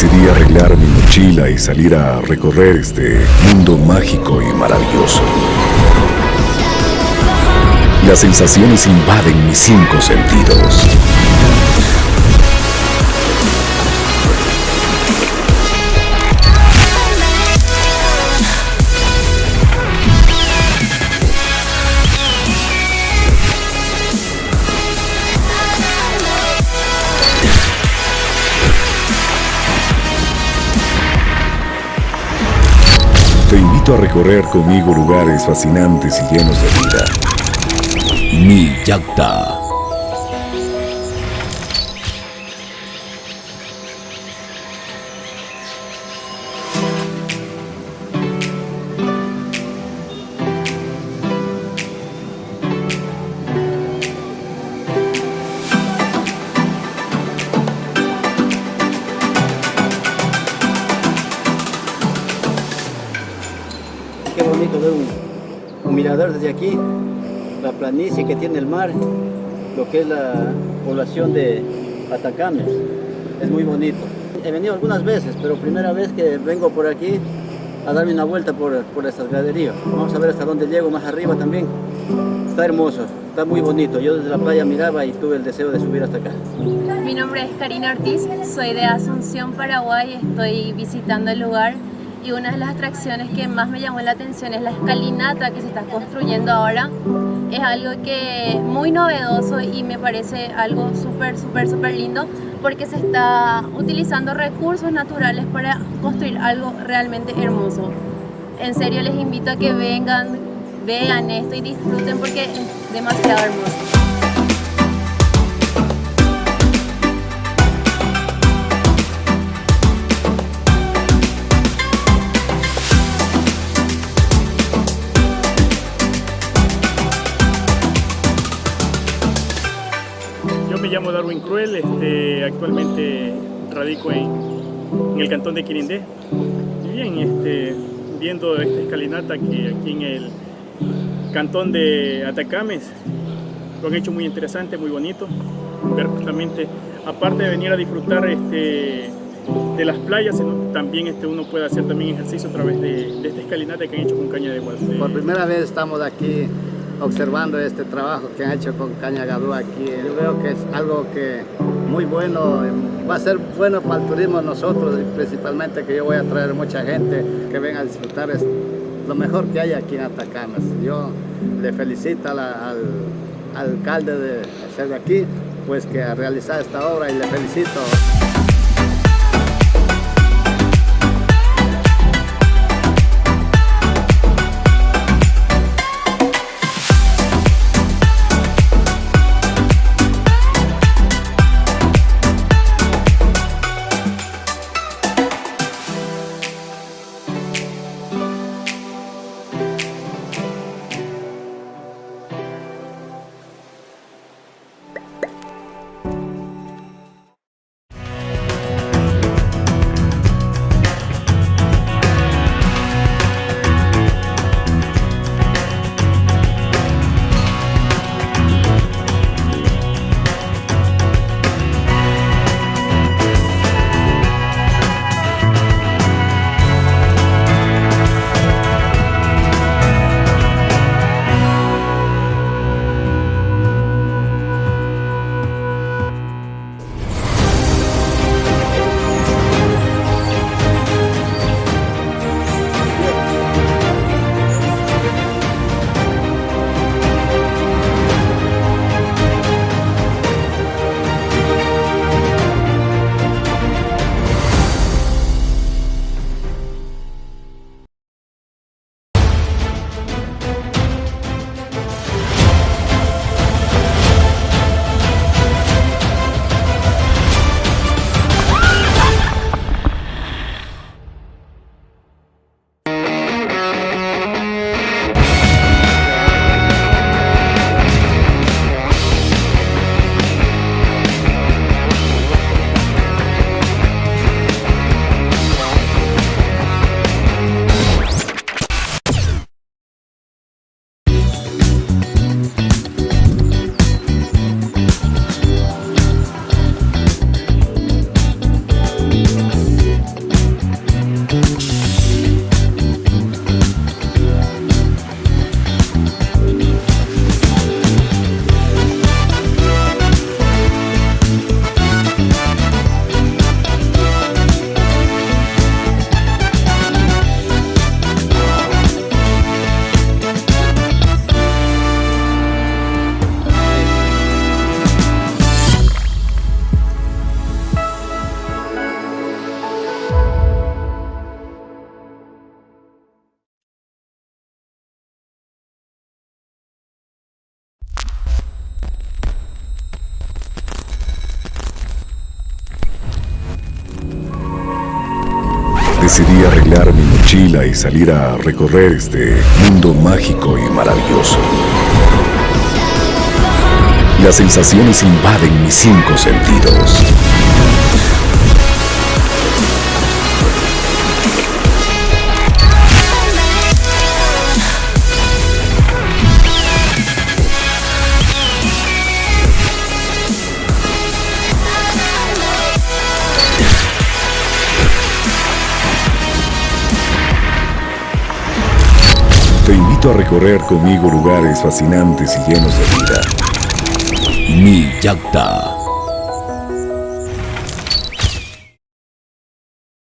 decidí arreglar mi mochila y salir a recorrer este mundo mágico y maravilloso. Las sensaciones invaden mis 5 sentidos. Te invito a recorrer conmigo lugares fascinantes y llenos de vida. LLACTA. Qué bonito ver un mirador desde aquí, la planicie que tiene el mar, lo que es la población de Atacames. Es muy bonito. He venido algunas veces, pero primera vez que vengo por aquí a darme una vuelta por estas graderías. Vamos a ver hasta dónde llego, más arriba también. Está hermoso, está muy bonito. Yo desde la playa miraba y tuve el deseo de subir hasta acá. Mi nombre es Karina Ortiz, soy de Asunción, Paraguay. Estoy visitando el lugar y una de las atracciones que más me llamó la atención es la escalinata que se está construyendo ahora. Es algo que es muy novedoso y me parece algo súper lindo, porque se está utilizando recursos naturales para construir algo realmente hermoso. En serio les invito a que vengan, vean esto y disfruten porque es demasiado hermoso. Yo me llamo Darwin Cruel, actualmente radico en el cantón de Quirindé. Y bien, viendo esta escalinata que aquí en el cantón de Atacames lo han hecho muy interesante, muy bonito. Ver justamente, aparte de venir a disfrutar de las playas, sino también uno puede hacer también ejercicio a través de esta escalinata que han hecho con caña de guas. Por primera vez estamos aquí observando este trabajo que han hecho con caña gadú aquí. Yo veo que es algo que muy bueno, va a ser bueno para el turismo nosotros, y principalmente que yo voy a traer mucha gente que venga a disfrutar. Es lo mejor que hay aquí en Atacames. Yo le felicito al alcalde de ser de aquí, pues que ha realizado esta obra, y le felicito. sacar mi mochila y salir a recorrer este mundo mágico y maravilloso. Las sensaciones invaden mis 5 sentidos. Te invito a recorrer conmigo lugares fascinantes y llenos de vida. Mi LLACTA.